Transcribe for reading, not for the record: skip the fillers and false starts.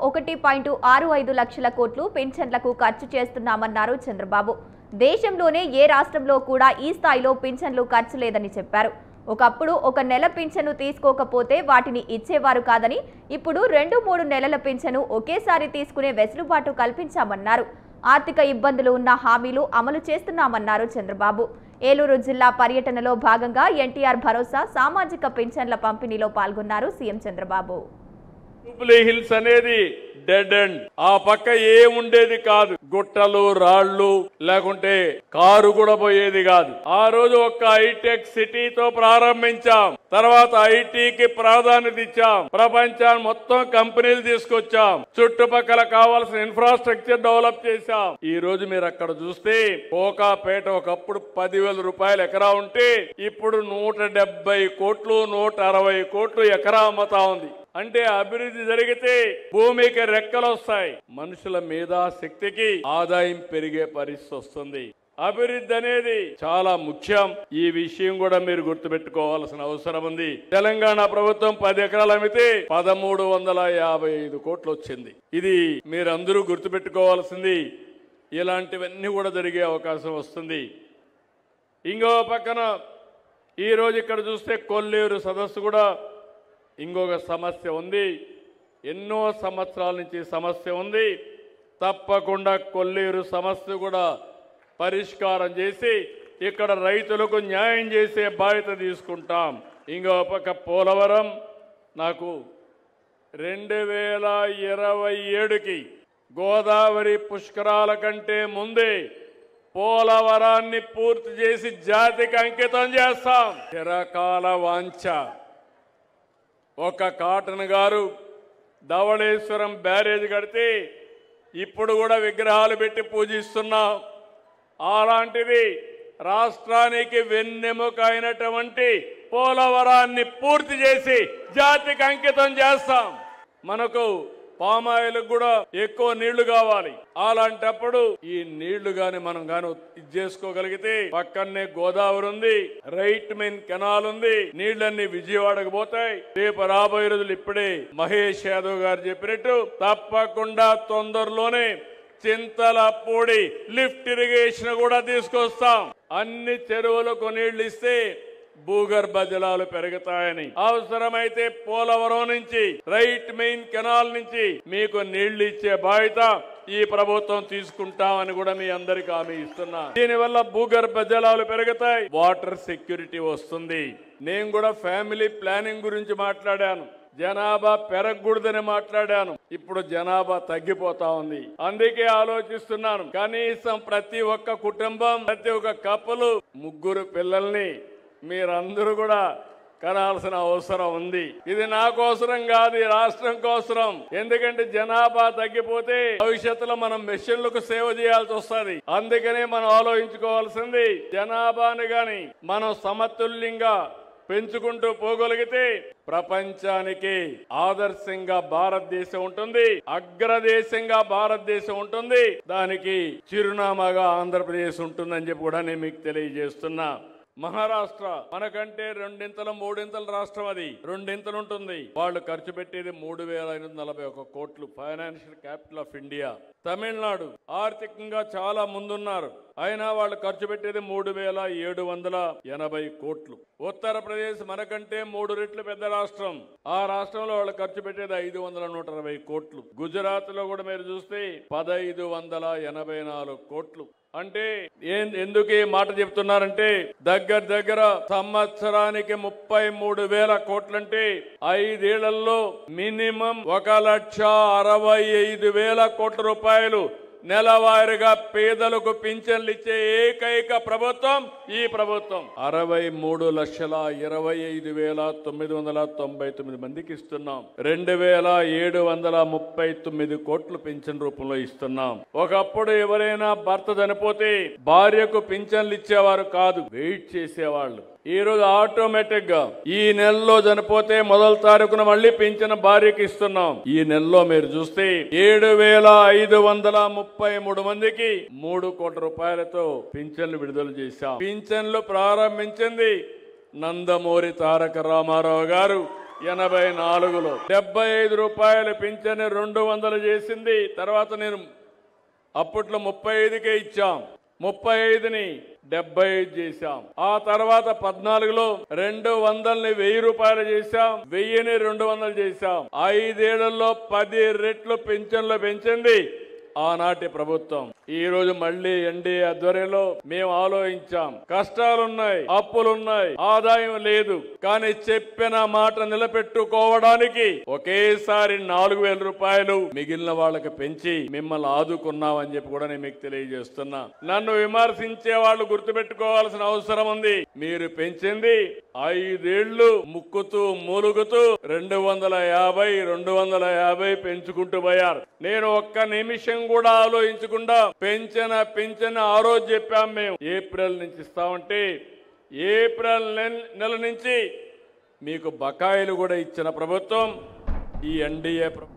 1.65 లక్షల కోట్లు పింఛన్లకు ఖర్చు చేస్తున్నామన్నారు చంద్రబాబు. దేశంలోనే ఏ రాష్ట్రంలో కూడా ఈ స్థాయిలో పింఛన్లు ఖర్చు లేదని చెప్పారు. ఒకప్పుడు ఒక నెల పింఛను తీసుకోకపోతే వాటిని ఇచ్చేవారు కాదని, ఇప్పుడు 2-3 నెలల పింఛను ఒకేసారి తీసుకునే వెసులుబాటు కల్పించామన్నారు. ఆర్థిక ఇబ్బందులు ఉన్న హామీలు అమలు చేస్తున్నామన్నారు చంద్రబాబు. ఏలూరు జిల్లా పర్యటనలో భాగంగా ఎన్టీఆర్ భరోసా సామాజిక పింఛన్ల పంపిణీలో పాల్గొన్నారు సీఎం చంద్రబాబు. జూబ్లీ హిల్స్ అనేది డెడ్ ఎండ్. ఆ పక్క ఏముండేది కాదు, గుట్టలు రాళ్లు లేకుంటే కారు కూడా పోయేది కాదు. ఆ రోజు ఒక్క హైటెక్ సిటీతో ప్రారంభించాం. తర్వాత ఐటీకి ప్రాధాన్యత ఇచ్చాం. ప్రపంచాన్ని మొత్తం కంపెనీలు తీసుకొచ్చాం. చుట్టుపక్కల కావాల్సిన ఇన్ఫ్రాస్ట్రక్చర్ డెవలప్ చేశాం. ఈ రోజు మీరు అక్కడ చూస్తే కోకాపేట ఒకప్పుడు 10,000 రూపాయలు ఎకరా ఉంటే ఇప్పుడు 170 కోట్లు 160 కోట్లు ఎకరా అమ్మతా ఉంది. అంటే అభివృద్ధి జరిగితే భూమికి రెక్కలు వస్తాయి, మనుషుల మేధా శక్తికి ఆదాయం పెరిగే పరిస్థితి వస్తుంది. అభివృద్ధి అనేది చాలా ముఖ్యం. ఈ విషయం కూడా మీరు గుర్తుపెట్టుకోవాల్సిన అవసరం ఉంది. తెలంగాణ ప్రభుత్వం 10 ఎకరాలు అమ్మితే 1355 కోట్లు వచ్చింది. ఇది మీరందరూ గుర్తుపెట్టుకోవాల్సింది. ఇలాంటివన్నీ కూడా జరిగే అవకాశం వస్తుంది. ఇంకో పక్కన ఈరోజు ఇక్కడ చూస్తే కొల్లేరు సదస్సు కూడా ఇంకొక సమస్య ఉంది. ఎన్నో సంవత్సరాల నుంచి సమస్య ఉంది. తప్పకుండా కొల్లేరు సమస్య కూడా పరిష్కారం చేసి ఇక్కడ రైతులకు న్యాయం చేసే బాధ్యత తీసుకుంటాం. ఇంకో పక్క పోలవరం నాకు 2027కి గోదావరి పుష్కరాల కంటే ముందే పోలవరాన్ని పూర్తి చేసి జాతికి అంకితం చేస్తాం. చిరకాల వాంఛ. ఒక కాటన్ గారు ధవళేశ్వరం బ్యారేజ్ కడితే ఇప్పుడు కూడా విగ్రహాలు పెట్టి పూజిస్తున్నాం. అలాంటిది రాష్ట్రానికి వెన్నెముక అయినటువంటి పోలవరాన్ని పూర్తి చేసి జాతికి అంకితం చేస్తాం. మనకు పామాయిలకు కూడా ఎక్కువ నీళ్లు కావాలి. అలాంటప్పుడు ఈ నీళ్లు గాని మనం గాని ఇది చేసుకోగలిగితే పక్కనే గోదావరి ఉంది, రైట్ మెయిన్ కెనాల్ ఉంది, నీళ్లన్నీ విజయవాడకు పోతాయి. రేపు రాబోయే రోజులు ఇప్పుడే మహేష్ యాదవ్ గారు చెప్పినట్టు తప్పకుండా తొందరలోనే చింతలపూడి లిఫ్ట్ ఇరిగేషన్ కూడా తీసుకొస్తాం. అన్ని చెరువులకు నీళ్లు ఇస్తే భూగర్భ జలాలు పెరుగుతాయని, అవసరమైతే పోలవరం నుంచి రైట్ మెయిన్ కెనాల్ నుంచి మీకు నీళ్లు ఇచ్చే బాధ్యత ఈ ప్రభుత్వం తీసుకుంటామని కూడా మీ అందరికీ హామీ ఇస్తున్నా. దీనివల్ల భూగర్భ జలాలు పెరుగుతాయి, వాటర్ సెక్యూరిటీ వస్తుంది. నేను కూడా ఫ్యామిలీ ప్లానింగ్ గురించి మాట్లాడాను. జనాభా పెరగకూడదని మాట్లాడాను. ఇప్పుడు జనాభా తగ్గిపోతా ఉంది. అందుకే ఆలోచిస్తున్నాను, కనీసం ప్రతి ఒక్క కుటుంబం, ప్రతి ఒక్క కప్పులు 3 పిల్లల్ని మీరందరూ కూడా కనాల్సిన అవసరం ఉంది. ఇది నా కోసరం కాదు, ఈ రాష్ట్రం కోసరం. ఎందుకంటే జనాభా తగ్గిపోతే భవిష్యత్తులో మనం మెషిన్లకు సేవ చేయాల్సి వస్తుంది. అందుకనే మనం ఆలోచించుకోవాల్సింది, జనాభాని గాని మనం సమతుల్యంగా పెంచుకుంటూ పోగలిగితే ప్రపంచానికి ఆదర్శంగా భారతదేశం ఉంటుంది, అగ్రదేశంగా భారతదేశం ఉంటుంది. దానికి చిరునామాగా ఆంధ్రప్రదేశ్ ఉంటుందని చెప్పి కూడా నేను మీకు తెలియజేస్తున్నా. మహారాష్ట్ర మనకంటే 2-3 రాష్ట్రం, అది 2 ఉంటుంది. వాళ్ళు ఖర్చు పెట్టేది 3,541 కోట్లు, financial capital of India. Tamil Nadu ఆర్థికంగా చాలా ముందున్నారు, అయినా వాళ్ళు ఖర్చు పెట్టేది 3,780 కోట్లు. ఉత్తరప్రదేశ్ మనకంటే 3 రెట్లు పెద్ద రాష్ట్రం, ఆ రాష్ట్రంలో వాళ్ళు ఖర్చు పెట్టేది 520 కోట్లు. గుజరాత్ లో కూడా మీరు చూస్తే 1,584 కోట్లు. అంటే ఎందుకు ఈ మాట చెప్తున్నారంటే దగ్గర సంవత్సరానికి 33,000 కోట్లంటే 5 ఏళ్లలో మినిమం 1,65,000 కోట్ల రూపాయలు నెలవారీగా పేదలకు పింఛన్లు ఇచ్చే ఏకైక ప్రభుత్వం ఈ ప్రభుత్వం. 63,25,999 మందికి ఇస్తున్నాం. 2,739 కోట్లు పింఛన్ రూపంలో ఇస్తున్నాం. ఒకప్పుడు ఎవరైనా భర్త చనిపోతే భార్యకు పింఛన్లు ఇచ్చేవారు కాదు, వెయిట్ చేసేవాళ్ళు. ఈ రోజు ఆటోమేటిక్ గా ఈ నెలలో చనిపోతే మొదటి తారీఖున మళ్ళీ పింఛన్ భార్యకి ఇస్తున్నాం. ఈ నెలలో మీరు చూస్తే 7,533 మందికి 3 కోట్ల రూపాయలతో పింఛన్లు విడుదల చేశాం. పింఛన్లు ప్రారంభించింది నందమూరి తారక రామారావు గారు 84లో 75 రూపాయలు పింఛను 200 చేసింది. తర్వాత నేను అప్పట్లో 35కే ఇచ్చాం, 35ని 75 చేశాం. ఆ తర్వాత 14లో 200ని 1000 రూపాయలు చేశాం, 1000ని 200 చేశాం. 5 ఏళ్లలో 10 రెట్లు పింఛన్లు పెంచింది ఆనాటి ప్రభుత్వం. ఈ రోజు మళ్ళీ ఎన్డీఏ ఆధ్వర్యంలో మేము ఆలోచించాం. కష్టాలున్నాయి, అప్పులున్నాయి, ఆదాయం లేదు, కానీ చెప్పిన మాట నిలబెట్టుకోవడానికి ఒకేసారి 4000 రూపాయలు మిగిలిన వాళ్ళకి పెంచి మిమ్మల్ని ఆదుకున్నామని చెప్పి కూడా నేను మీకు తెలియజేస్తున్నా. నన్ను విమర్శించే వాళ్ళు గుర్తుపెట్టుకోవాల్సిన అవసరం ఉంది. మీరు పెంచింది 5 ఏళ్లు ముక్కుతూ మూలుగుతూ 250 పెంచుకుంటూ పోయారు. నేను ఒక్క నిమిషం కూడా ఆలోచించకుండా పెంచిన ఆ రోజు చెప్పాం. మేము ఏప్రిల్ నుంచి ఇస్తామంటే ఏప్రిల్ నెల నుంచి మీకు బకాయిలు కూడా ఇచ్చిన ప్రభుత్వం ఈ ఎన్డీఏ ప్రభుత్వం.